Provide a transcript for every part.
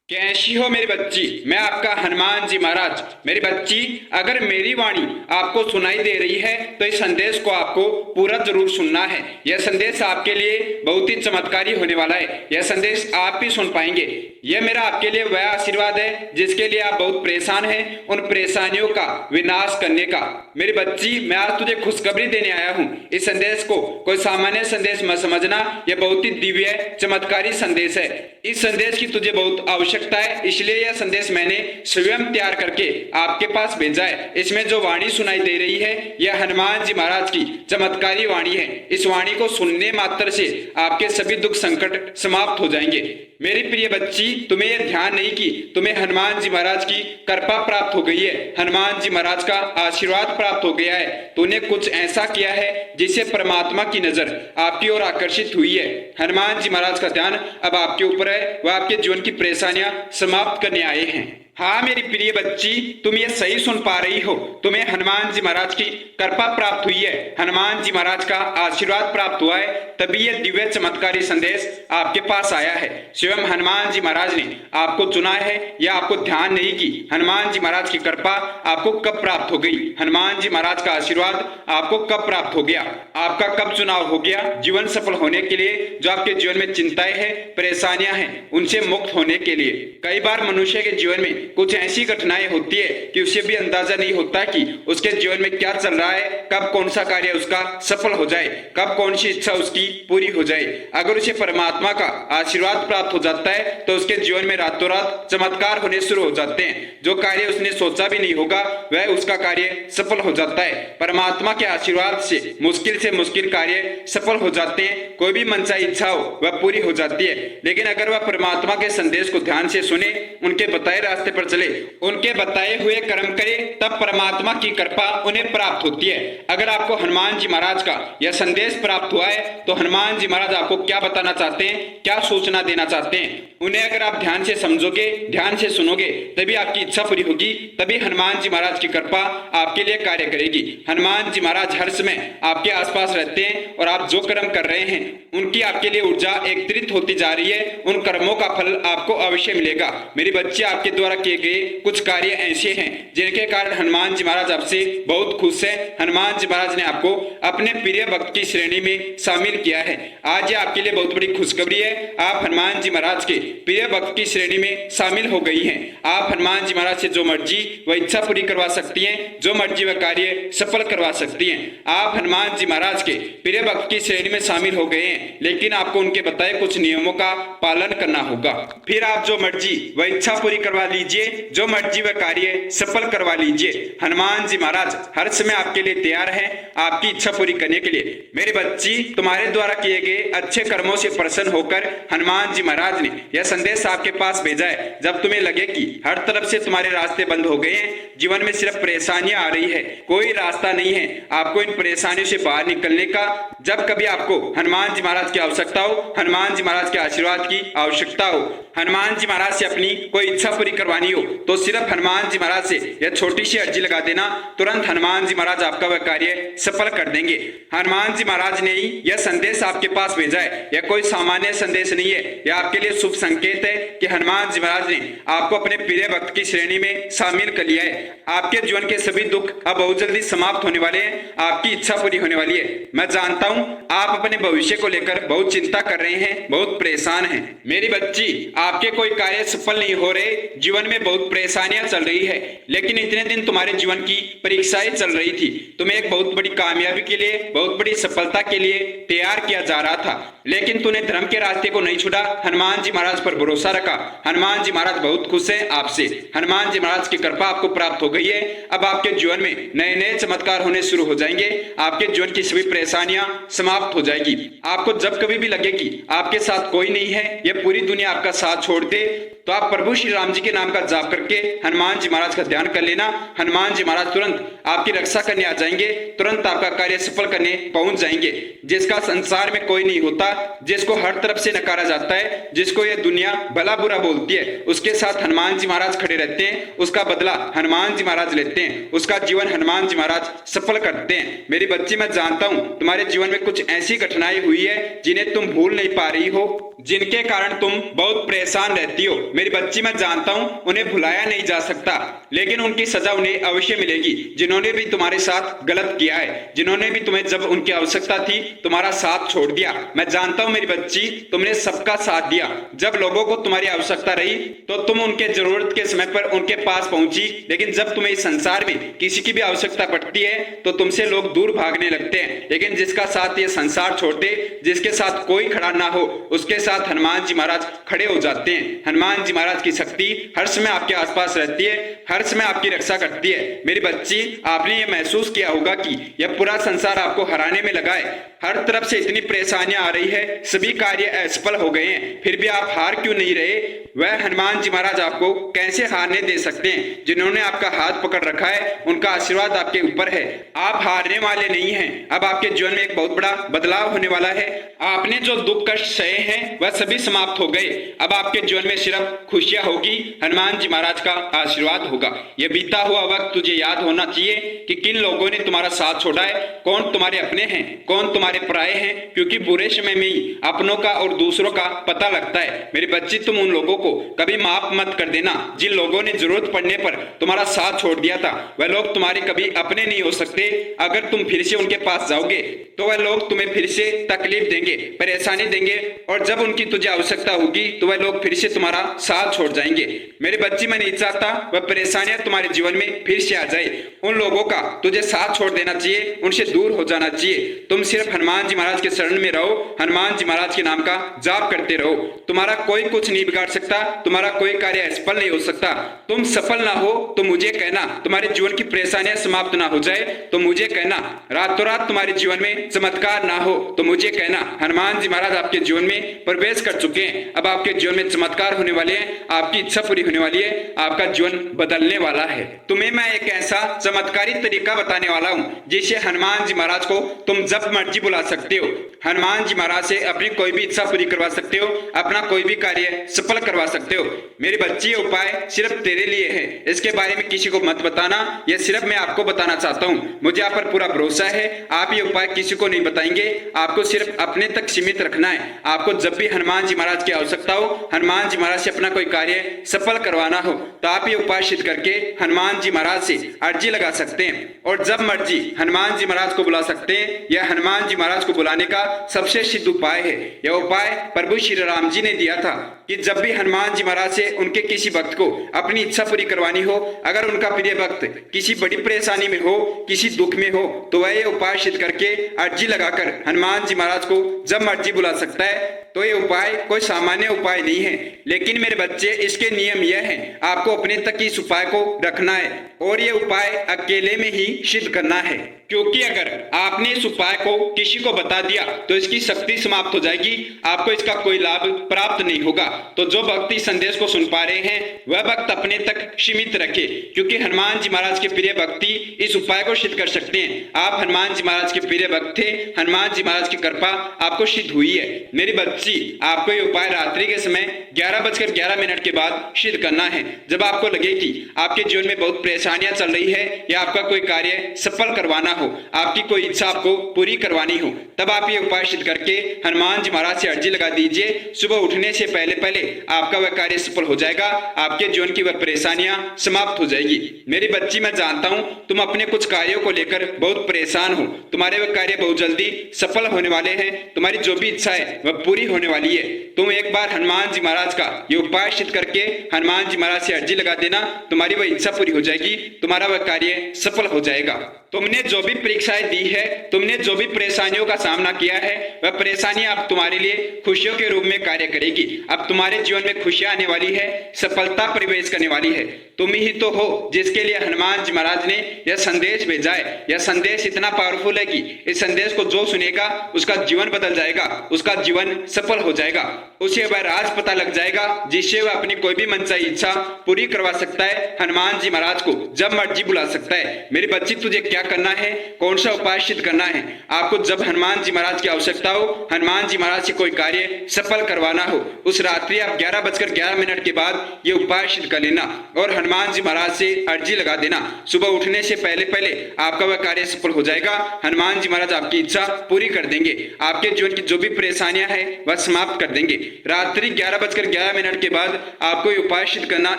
कैसी हो मेरी बच्ची। मैं आपका हनुमान जी महाराज। मेरी बच्ची, अगर मेरी वाणी आपको सुनाई दे रही है तो इस संदेश को आपको पूरा जरूर सुनना है। यह संदेश आपके लिए बहुत ही चमत्कारी होने वाला है। यह संदेश आप भी सुन पाएंगे। यह मेरा आपके लिए वह आशीर्वाद है जिसके लिए आप बहुत परेशान हैं, उन परेशानियों का विनाश करने का। मेरी बच्ची, मैं आज तुझे खुशखबरी देने आया हूँ। इस संदेश को कोई सामान्य संदेश मत समझना, यह बहुत ही दिव्य चमत्कारी संदेश है। इस संदेश की तुझे बहुत आवश्यकता है, इसलिए यह संदेश मैंने स्वयं तैयार करके आपके पास भेजा है। इसमें जो वाणी सुनाई दे रही है यह हनुमान जी महाराज की चमत्कारी वाणी है। इस वाणी को सुनने मात्र से आपके सभी दुख संकट समाप्त हो जाएंगे। मेरी प्रिय बच्ची, तुम्हें यह ध्यान नहीं कि तुम्हें हनुमान जी महाराज की कृपा प्राप्त हो गई है, हनुमान जी महाराज का आशीर्वाद प्राप्त हो गया है। तूने कुछ ऐसा किया है जिससे परमात्मा की नजर आपकी ओर आकर्षित हुई है। हनुमान जी महाराज का ध्यान अब आपके ऊपर है, वह आपके जीवन की परेशानियां समाप्त करने आए हैं। हाँ मेरी प्रिय बच्ची, तुम ये सही सुन पा रही हो। तुम्हें हनुमान जी महाराज की कृपा प्राप्त हुई है, हनुमान जी महाराज का आशीर्वाद प्राप्त हुआ है, तभी यह दिव्य चमत्कारी संदेश आपके पास आया है। स्वयं हनुमान जी महाराज ने आपको चुना है। यह आपको ध्यान नहीं कि हनुमान जी महाराज की कृपा आपको कब प्राप्त हो गई, हनुमान जी महाराज का आशीर्वाद आपको कब प्राप्त हो गया, आपका कब चुनाव हो गया जीवन सफल होने के लिए। जो आपके जीवन में चिंताएं हैं, परेशानियां हैं, उनसे मुक्त होने के लिए। कई बार मनुष्य के जीवन में कुछ ऐसी घटनाएं होती है कि उसे भी अंदाजा नहीं होता कि उसके जीवन में क्या चल रहा है, कब कौन सा कार्य उसका सफल हो जाए, कब कौन सी इच्छा उसकी पूरी हो जाए। अगर उसे परमात्मा का आशीर्वाद प्राप्त हो जाता है तो उसके जीवन में रातों रात चमत्कार होने शुरू हो जाते हैं। जो कार्य उसने सोचा भी नहीं होगा वह उसका कार्य सफल हो जाता है। परमात्मा के आशीर्वाद से मुश्किल कार्य सफल हो जाते हैं। कोई भी मनचाही इच्छा हो वह पूरी हो जाती है। लेकिन अगर वह परमात्मा के संदेश को ध्यान से सुने, उनके बताए रास्ते पर चले, उनके बताए हुए कर्म करे, तब परमात्मा की कृपा उन्हें प्राप्त होती है। अगर आपको हनुमान जी महाराज का यह संदेश प्राप्त हुआ है तो हनुमान जी महाराज आपको क्या बताना चाहते हैं, क्या सूचना देना चाहते हैं, उन्हें अगर आप ध्यान से समझोगे, ध्यान से सुनोगे, तभी आपकी इच्छा पूरी होगी, तभी हनुमान जी महाराज की कृपा आपके लिए कार्य करेगी। हनुमान जी महाराज हर समय आपके आसपास रहते हैं और आप जो कर्म कर रहे हैं उनकी आपके लिए ऊर्जा एकत्रित होती जा रही है। उन कर्मों का फल आपको अवश्य मिलेगा। मेरी बच्ची, आपके द्वारा किए गए कुछ कार्य ऐसे हैं जिनके कारण हनुमान जी महाराज आपसे बहुत खुश है। हनुमान जी महाराज ने आपको अपने प्रिय भक्त की श्रेणी में शामिल किया है। आज ये आपके लिए बहुत बड़ी खुशखबरी है। आप हनुमान जी महाराज के प्रिय भक्त की श्रेणी में शामिल हो गई हैं। आप हनुमान जी महाराज से जो मर्जी वह इच्छा पूरी करवा सकती हैं, जो मर्जी वह कार्य सफल करवा सकती हैं। आप हनुमान जी महाराज के प्रिय भक्त की श्रेणी में शामिल हो गए हैं, लेकिन आपको उनके बताए कुछ नियमों का पालन करना होगा। फिर आप जो मर्जी वह इच्छा पूरी करवा लीजिए, जो मर्जी वह कार्य सफल करवा लीजिए। हनुमान जी महाराज हर समय आपके लिए तैयार हैं, आपकी इच्छा पूरी करने के लिए। मेरी बच्ची, तुम्हारे द्वारा किए गए अच्छे कर्मों से प्रसन्न होकर हनुमान जी महाराज ने यह संदेश आपके पास भेजा है। जब तुम्हें लगे कि हर तरफ से तुम्हारे रास्ते बंद हो गए हैं, जीवन में सिर्फ परेशानियां आ रही है, कोई रास्ता नहीं है आपको इन परेशानियों से बाहर निकलने का, जब कभी आपको हनुमान जी महाराज की आवश्यकता हो, हनुमान जी महाराज के आशीर्वाद की आवश्यकता हो, हनुमान जी महाराज से अपनी कोई इच्छा पूरी करवानी हो, तो सिर्फ हनुमान जी महाराज से यह छोटी सी अर्जी लगा देना, तुरंत हनुमान जी महाराज आपका वह कार्य सफल कर देंगे। हनुमान जी महाराज ने ही यह संदेश आपके पास भेजा है। यह कोई सामान्य संदेश नहीं है, यह आपके लिए शुभ संकेत है कि हनुमान जी महाराज ने आपको अपने प्रिय भक्त की श्रेणी में शामिल कर लिया है। आपके जीवन के सभी दुख अब बहुत जल्दी समाप्त होने वाले हैं, आपकी इच्छा पूरी होने वाली है। मैं जानता हूँ आप अपने भविष्य को लेकर बहुत चिंता कर रहे हैं, बहुत परेशान हैं। मेरी बच्ची, आपके कोई कार्य सफल नहीं हो रहे, जीवन में बहुत परेशानियां चल रही है, लेकिन इतने दिन तुम्हारे जीवन की परीक्षाएं चल रही थी। तुम्हें एक बहुत बड़ी कामयाबी के लिए, बहुत बड़ी सफलता के लिए तैयार किया जा रहा था, लेकिन तूने धर्म के रास्ते को नहीं छोड़ा, हनुमान जी महाराज पर भरोसा रखा। हनुमान जी महाराज बहुत खुश हैं आपसे। हनुमान जी महाराज की कृपा आपको प्राप्त हो गई है। अब आपके जीवन में नए नए चमत्कार होने शुरू हो जाएंगे। आपके जीवन की सभी परेशानियां समाप्त हो जाएगी। आपको जब कभी भी लगे कि आपके साथ कोई नहीं है, यह पूरी दुनिया आपका साथ छोड़ दे, तो आप प्रभु श्री राम जी के नाम का बार जाप करके हनुमान जी महाराज का ध्यान कर लेना। हनुमान जी महाराज तुरंत आपकी रक्षा करने आ जाएंगे, तुरंत आपका कार्य सफल करने पहुंच जाएंगे। जिसका संसार में कोई नहीं होता, जिसको हर तरफ से नकारा जाता है, जिसको ये दुनिया भला बुरा बोलती है, उसके साथ हनुमान जी महाराज खड़े रहते हैं, उसका बदला हनुमान जी महाराज लेते हैं, उसका जीवन हनुमान जी महाराज सफल करते हैं। मेरी बच्ची, मैं जानता हूं तुम्हारे जीवन में कुछ ऐसी घटनाएं हुई है जिन्हें तुम भूल नहीं पा रही हो, जिनके कारण तुम बहुत परेशान रहती हो। मेरी बच्ची, मैं जानता हूं उन्हें भुलाया नहीं जा सकता, लेकिन उनकी सजा उन्हें अवश्य मिलेगी। जिन्होंने भी तुम्हारे साथ गलत किया है, जिन्होंने भी तुम्हें जब उनकी आवश्यकता थी तुम्हारा साथ छोड़ दिया, मैं जानता हूं मेरी बच्ची तुमने सबका साथ दिया। जब लोगों को तुम्हारी आवश्यकता रही तो तुम उनके जरूरत के समय पर उनके पास पहुंची, लेकिन जब तुम्हें इस संसार में किसी की भी आवश्यकता पड़ती है तो तुमसे लोग दूर भागने लगते हैं। लेकिन जिसका साथ ये संसार छोड़ दे, जिसके साथ कोई खड़ा ना हो, उसके साथ हनुमान जी महाराज खड़े हो जाते हैं। हनुमान जी महाराज की शक्ति हर समय आपके आसपास रहती है, हर समय आपकी रक्षा करती है। मेरी बच्ची, आपने ये महसूस किया होगा कि यह पूरा संसार आपको हराने में लगा है, हर तरफ से इतनी परेशानियां आ रही है, सभी कार्य असफल हो गए हैं, फिर भी आप हार क्यों नहीं रहे? वह हनुमान जी महाराज आपको कैसे हारने दे सकते हैं? जिन्होंने आपका हाथ पकड़ रखा है उनका आशीर्वाद आपके ऊपर है, आप हारने वाले नहीं हैं। अब आपके जीवन में एक बहुत बड़ा बदलाव होने वाला है। आपने जो दुख कष्ट सहे हैं वह सभी समाप्त हो गए। अब आपके जीवन में सिर्फ खुशियां होगी, हनुमान जी महाराज का आशीर्वाद होगा। यह बीता हुआ वक्त तुझे याद होना चाहिए कि किन लोगों ने तुम्हारा साथ छोड़ा है, कौन तुम्हारे अपने हैं, कौन तुम्हारे पराये हैं, क्योंकि बुरे समय में ही अपनों का और दूसरों का पता लगता है। मेरी बच्ची, तुम उन लोगों को कभी माफ मत कर देना जिन लोगों ने जरूरत पड़ने पर तुम्हारा साथ छोड़ दिया था। वह लोग तुम्हारे कभी अपने नहीं हो सकते। अगर तुम फिर से उनके पास जाओगे तो वह लोग तुम्हें फिर से तकलीफ देंगे, परेशानी देंगे, और जब उनकी तुझे आवश्यकता होगी तो वह लोग फिर से तुम्हारा साथ छोड़ जाएंगे। मेरी बच्ची, मैं नहीं चाहता वह परेशानियां तुम्हारे जीवन में फिर से आ जाए। उन लोगों का तुझे साथ छोड़ देना चाहिए, उनसे दूर हो जाना चाहिए। तुम सिर्फ हनुमान जी महाराज के शरण में रहो, हनुमान जी महाराज के नाम का जाप करते रहो। तुम्हारा कोई कुछ नहीं बिगाड़ सकता, तुम्हारा कोई कार्य असफल नहीं हो सकता। तुम सफल ना हो तो मुझे कहना, तुम्हारे जीवन की परेशानियां समाप्त ना हो जाए तो मुझे कहना, रातों रात तुम्हारे जीवन में चमत्कार ना हो तो मुझे कहना। हनुमान जी महाराज आपके जीवन में प्रवेश कर चुके हैं। अब आपके जीवन में चमत्कार होने वाले हैं, आपकी इच्छा पूरी होने वाली है, आपका जीवन बदलने वाला है। तुम्हें मैं एक ऐसा चमत्कारी तरीका बताने वाला हूँ जिससे हनुमान जी महाराज को तुम जब मर्जी बुला सकते हो, हनुमान जी महाराज से अपनी कोई भी इच्छा पूरी करवा सकते हो, अपना कोई भी कार्य सफल करवा सकते हो। मेरी बच्ची, ये उपाय सिर्फ तेरे लिए है, इसके बारे में किसी को मत बताना, यह सिर्फ मैं आपको बताना चाहता हूँ। मुझे आप पर पूरा भरोसा है, आप ये उपाय किसी को नहीं बताएंगे, आपको सिर्फ अपने तक सीमित रखना है। आपको जब भी हनुमान जी महाराज की आवश्यकता हो, हनुमान जी महाराज से अपना कोई कार्य सफल करवाना हो, तो आप ये उपाय सिद्ध करके हनुमान जी महाराज से अर्जी लगा सकते हैं और जब मर्जी हनुमान जी महाराज को बुला सकते हैं। यह हनुमान जी महाराज को बुलाने का सबसे सिद्ध उपाय है। यह उपाय प्रभु श्री राम जी ने दिया था कि जब भी हनुमान जी महाराज से उनके किसी भक्त को अपनी इच्छा पूरी करवानी हो, अगर उनका प्रिय भक्त किसी बड़ी परेशानी में हो, किसी दुख में हो, तो वह ये उपाय सिद्ध करके अर्जी लगाकर हनुमान जी महाराज को जब मर्जी बुला सकता है। तो ये उपाय कोई सामान्य उपाय नहीं है, लेकिन मेरे बच्चे, इसके नियम यह है, आपको अपने तक इस उपाय को रखना है और ये उपाय अकेले में ही सिद्ध करना है, क्योंकि अगर आपने इस उपाय को किसी को बता दिया तो इसकी शक्ति समाप्त हो जाएगी, आपको इसका कोई लाभ प्राप्त नहीं होगा। तो जो भक्त इस संदेश को सुन पा रहे हैं वह भक्त अपने तक सीमित रखे, क्योंकि हनुमान जी महाराज के प्रिय भक्ति इस उपाय को सिद्ध कर सकते हैं। आप हनुमान जी महाराज के प्रिय भक्त थे, हनुमान जी महाराज की कृपा आपको सिद्ध हुई है। मेरी बच्ची, आपको ये उपाय रात्रि के समय 11:11 के बाद सिद्ध करना है। जब आपको लगे कि आपके जीवन में बहुत परेशानियां चल रही है या आपका कोई कार्य सफल करवाना हो, आपकी कोई इच्छा आपको पूरी करवानी हो, तब आप ये उपाय सिद्ध करके हनुमान जी महाराज से अर्जी लगा दीजिए। सुबह उठने से पहले पहले आपका वह कार्य सफल हो जाएगा, आपके जीवन की वह परेशानियां समाप्त हो जाएगी। मेरी बच्ची, मैं जानता हूं तुम अपने कुछ कार्यों को लेकर बहुत परेशान हो, तुम्हारे वह कार्य बहुत जल्दी सफल होने वाले हैं, तुम्हारी जो भी इच्छा है वह पूरी होने वाली है। तुम एक बार हनुमान जी महाराज का ये उपाय सिद्ध करके हनुमान जी महाराज से अर्जी लगा देना, तुम्हारी वह इच्छा पूरी हो जाएगी, तुम्हारा वह कार्य सफल हो जाएगा। तुमने जो भी परीक्षाएं दी है, तुमने जो भी परेशानियों का सामना किया है, वह परेशानी अब तुम्हारे लिए खुशियों के रूप में कार्य करेगी। अब तुम्हारे जीवन में खुशियां आने वाली है, सफलता प्रवेश करने वाली है। तुम ही तो हो जिसके लिए हनुमान जी महाराज ने यह संदेश भेजा है। यह संदेश इतना पावरफुल है कि इस संदेश को जो सुनेगा उसका जीवन बदल जाएगा, उसका जीवन सफल हो जाएगा, उसे वह राज पता लग जाएगा जिससे वह अपनी कोई भी मनचाही इच्छा पूरी करवा सकता है। हनुमान जी महाराज को जब मर्जी बुला सकता है। मेरी बच्ची, तुझे क्या करना है, कौन सा उपाय सिद्ध करना है? आपको जब हनुमान जी महाराज की आवश्यकता हो, हनुमान जी महाराज से कोई कार्य सफल करवाना हो, उस रात्रि आप 11:11 के बाद ये उपाय सिद्ध कर लेना और हनुमान जी महाराज से अर्जी लगा देना। सुबह उठने से पहले पहले आपका वह कार्य सफल हो जाएगा। हनुमान जी महाराज आपकी इच्छा पूरी कर देंगे, आपके जीवन की जो भी परेशानियां हैं वह समाप्त कर देंगे। रात्रि 11:11 के बाद आपको ये उपाय सिद्ध करना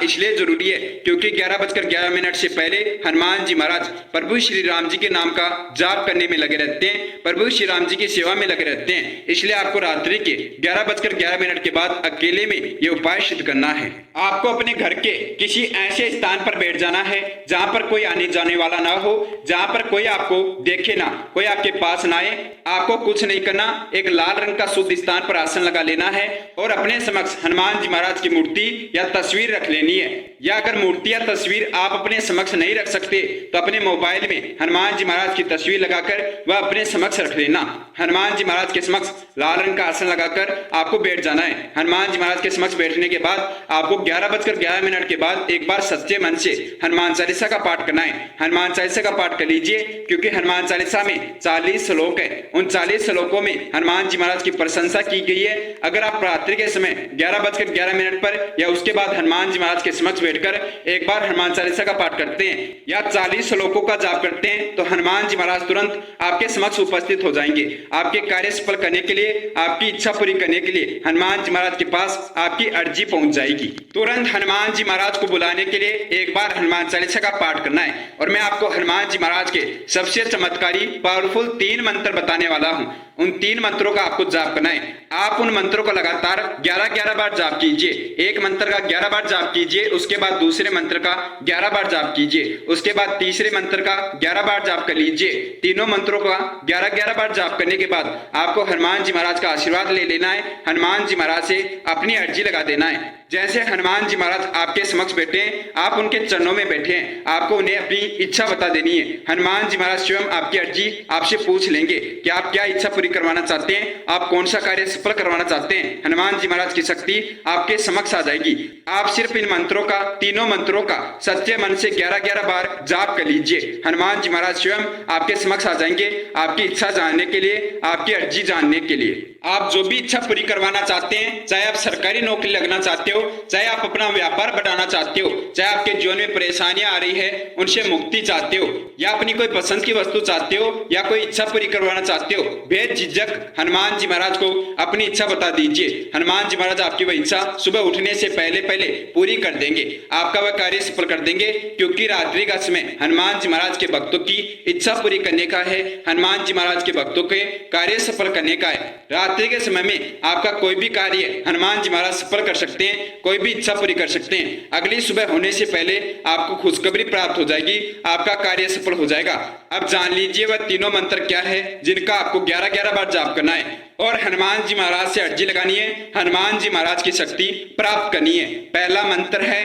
इसलिए जरूरी है क्योंकि 11:11 से पहले हनुमान जी महाराज प्रभु श्री राम जी के नाम का जाप करने में लगे रहते हैं, प्रभु श्री राम जी की सेवा में लगे रहते हैं। इसलिए आपको रात्रि के 11:11 के बाद अकेले में ये उपाय सिद्ध करना है। आपको अपने घर के किसी ऐसे स्थान पर बैठ जाना है जहां पर कोई आने जाने वाला ना हो, जहां पर कोई आपको देखे ना, कोई आपके पास ना आए। आपको कुछ नहीं करना, एक लाल रंग का शुद्ध स्थान पर आसन लगा लेना है और अपने समक्ष हनुमान जी महाराज की मूर्ति या तस्वीर रख लेनी है। या अगर मूर्ति या तस्वीर आप अपने समक्ष नहीं रख सकते तो अपने मोबाइल में हनुमान जी महाराज की तस्वीर लगाकर वह अपने समक्ष रख लेना। हनुमान जी महाराज के समक्ष लाल रंग का आसन लगाकर आपको बैठ जाना है। हनुमान जी महाराज के समक्ष बैठने के बाद आपको 11:11 के बाद एक बार सच्चे मन से हनुमान चालीसा का पाठ करना है। हनुमान चालीसा का पाठ कर लीजिए क्योंकि हनुमान चालीसा में 40 श्लोक है। उन 40 श्लोकों में हनुमान जी महाराज की प्रशंसा की गई है। अगर आप रात्रि के समय 11:11 पर या उसके बाद हनुमान जी महाराज के समक्ष बैठकर एक बार हनुमान चालीसा का पाठ करते हैं या 40 श्लोकों का जाप करते हैं तो हनुमान जी महाराज तुरंत आपके समक्ष उपस्थित हो जाएंगे। आपके कार्य सफल करने के लिए, आपकी इच्छा पूरी करने के लिए हनुमान जी महाराज के पास आपकी अर्जी पहुंच जाएगी। तुरंत हनुमान जी महाराज को बुलाने के लिए एक बार हनुमान चालीसा का पाठ करना है। और मैं आपको हनुमान जी महाराज के सबसे चमत्कारी पावरफुल 3 मंत्र बताने वाला हूं। उन 3 मंत्रों का आपको जाप करना है। आप उन मंत्रों को लगातार 11-11 बार जाप कीजिए। एक मंत्र का 11 बार जाप कीजिए, उसके बाद दूसरे मंत्र का 11 बार जाप कीजिए, उसके बाद तीसरे मंत्र का 11 बार जाप कर लीजिए। तीनों मंत्रों का 11-11 बार जाप करने के बाद आपको हनुमान जी महाराज का आशीर्वाद ले लेना है। हनुमान जी महाराज से अपनी अर्जी लगा देना है। जैसे हनुमान जी महाराज आपके समक्ष बैठे हैं, आप उनके चरणों में बैठे हैं, आपको उन्हें अपनी इच्छा बता देनी है। हनुमान जी महाराज स्वयं आपकी अर्जी आपसे पूछ लेंगे कि आप क्या इच्छा पूरी करवाना चाहते हैं, आप कौन सा कार्य सफल करवाना चाहते हैं। हनुमान जी महाराज की शक्ति आपके समक्ष आ जाएगी। आप सिर्फ इन मंत्रों का, तीनों मंत्रों का सच्चे मन से 11-11 बार जाप कर लीजिए। हनुमान जी महाराज स्वयं आपके समक्ष आ जाएंगे आपकी इच्छा जानने के लिए, आपकी अर्जी जानने के लिए। आप जो भी इच्छा पूरी करवाना चाहते हैं, चाहे आप सरकारी नौकरी लगना चाहते हो, चाहे आप अपना व्यापार बढ़ाना चाहते हो, चाहे आपके जीवन में परेशानियां आ रही है उनसे मुक्ति चाहते हो, या अपनी कोई पसंद की वस्तु चाहते हो, या कोई इच्छा पूरी करवाना चाहते हो, बेझिझक हनुमान जी महाराज को अपनी इच्छा बता दीजिए। हनुमान जी महाराज आपकी वह इच्छा सुबह उठने से पहले पहले पूरी कर देंगे, आपका वह कार्य सफल कर देंगे। क्योंकि रात्रि का समय हनुमान जी महाराज के भक्तों की इच्छा पूरी करने का है, हनुमान जी महाराज के भक्तों के कार्य सफल करने का है। रात्रि के समय में आपका कोई भी कार्य हनुमान जी महाराज सफल कर सकते हैं, कोई भी इच्छा पूरी कर सकते हैं। अगली सुबह होने से पहले आपको खुशखबरी प्राप्त हो जाएगी, आपका कार्य सफल हो जाएगा। अब जान लीजिए वह तीनों मंत्र क्या है जिनका आपको 11-11 बार जाप करना है और हनुमान जी महाराज से अर्जी लगानी है, हनुमान जी महाराज की शक्ति प्राप्त करनी है। पहला मंत्र है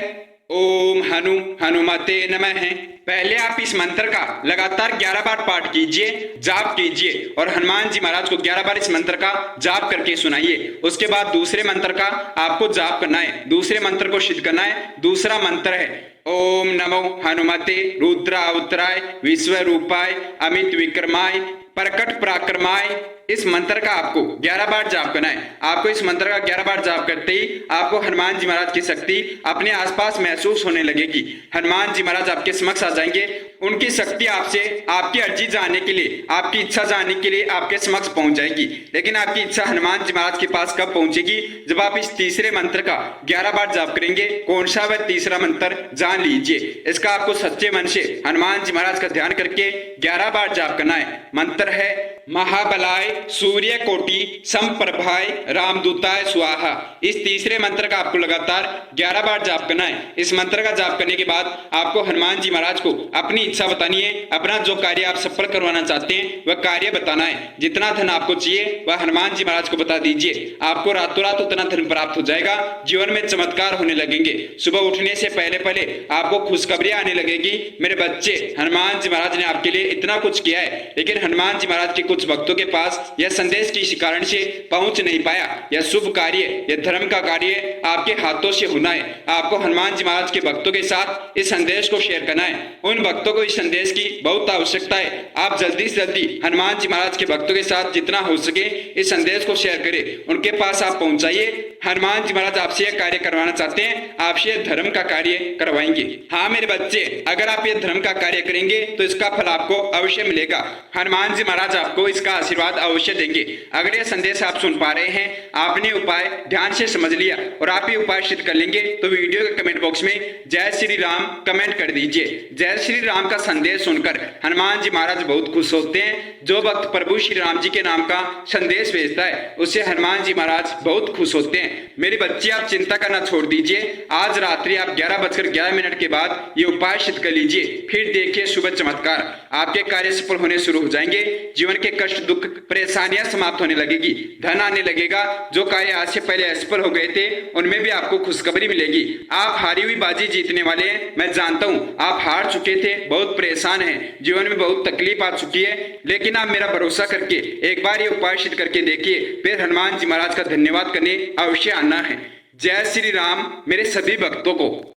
ओम हनुमते नमः है। पहले आप इस मंत्र का लगातार 11 बार पाठ कीजिए, जाप कीजिए और हनुमान जी महाराज को 11 बार इस मंत्र का जाप करके सुनाइए। उसके बाद दूसरे मंत्र का आपको जाप करना है, दूसरे मंत्र को सिद्ध करना है। दूसरा मंत्र है ओम नमो हनुमते रुद्रावताराय विश्वरूपाय अमित विक्रमाय प्रकट पराक्रमाय। इस मंत्र का आपको 11 बार जाप करना है। आपको इस मंत्र का 11 बार जाप करते ही आपको हनुमान जी महाराज की शक्ति अपने आसपास महसूस होने लगेगी। हनुमान जी महाराज आपके समक्ष आ जाएंगे, उनकी शक्ति आपसे आपकी अर्जी जानने के लिए, आपकी इच्छा जानने के लिए आपके समक्ष पहुंच जाएगी। लेकिन आपकी इच्छा हनुमान जी महाराज के पास कब पहुंचेगी? जब आप इस तीसरे मंत्र का 11 बार जाप करेंगे। कौन सा वह तीसरा मंत्र जान लीजिए। इसका आपको सच्चे मन से हनुमान जी महाराज का ध्यान करके 11 बार जाप करना है। मंत्र है महाबलाय सूर्य कोटि समप्रभाय रामदूताय स्वाहा। इस तीसरे मंत्र का आपको लगातार 11 बार जाप करना है। इस मंत्र का जाप करने के बाद आपको हनुमान जी महाराज को अपनी इच्छा बतानी है। अपना जो कार्य आप सफल करवाना चाहते हैं वह कार्य बताना है। जितना धन आपको चाहिए वह हनुमान जी महाराज को बता दीजिए। आपको रातों रात उतना धन प्राप्त हो जाएगा। जीवन में चमत्कार होने लगेंगे। सुबह उठने से पहले पहले आपको खुशखबरी आने लगेगी। मेरे बच्चे, हनुमान जी महाराज ने आपके लिए इतना कुछ किया है, लेकिन हनुमान जी महाराज के कुछ भक्तों के पास यह संदेश किसी कारण से पहुंच नहीं पाया। यह शुभ कार्य, यह धर्म का कार्य आपके हाथों से होना है। आपको हनुमान जी महाराज के भक्तों के साथ इस संदेश को शेयर करना है। उन भक्तों को इस संदेश की बहुत आवश्यकता है। आप जल्दी से जल्दी हनुमान जी महाराज के भक्तों के साथ जितना हो सके इस संदेश को शेयर करें। उनके पास आप पहुंचाइए। हनुमान जी महाराज आपसे यह कार्य करवाना चाहते हैं, आपसे धर्म का कार्य करवाएंगे। हाँ मेरे बच्चे, अगर आप ये धर्म का कार्य करेंगे तो इसका फल आपको अवश्य मिलेगा। हनुमान जी महाराज आपको इसका आशीर्वाद अवश्य देंगे। अगर यह संदेश आप सुन पा रहे हैं, आपने उपाय ध्यान से समझ लिया और आप ये उपाय सिद्ध कर लेंगे, तो वीडियो के कमेंट बॉक्स में जय श्री राम कमेंट कर दीजिए। जय श्री राम का संदेश सुनकर हनुमान जी महाराज बहुत खुश होते हैं। जो भक्त प्रभु श्री राम जी के नाम का संदेश भेजता है उससे हनुमान जी महाराज बहुत खुश होते हैं। मेरे बच्चे, आप चिंता करना छोड़ दीजिए। आज रात्रि आप 11:11 के बाद ये उपाय सिद्ध कर लीजिए। फिर देखिए सुबह चमत्कार। आपके कार्य सफल होने शुरू हो जाएंगे। जीवन के कष्ट, दुख, परेशानियां समाप्त होने लगेगी। धन आने लगेगा। जो कार्य आज से पहले असफल हो गए थे उनमें भी आपको खुशखबरी मिलेगी। आप हारी हुई बाजी जीतने वाले हैं। मैं जानता हूँ आप हार चुके थे, बहुत परेशान हैं, जीवन में बहुत तकलीफ आ चुकी है, लेकिन आप मेरा भरोसा करके एक बार ये उपाय सिद्ध करके देखिए। फिर हनुमान जी महाराज का धन्यवाद करने अवश्य आना है। जय श्री राम मेरे सभी भक्तों को।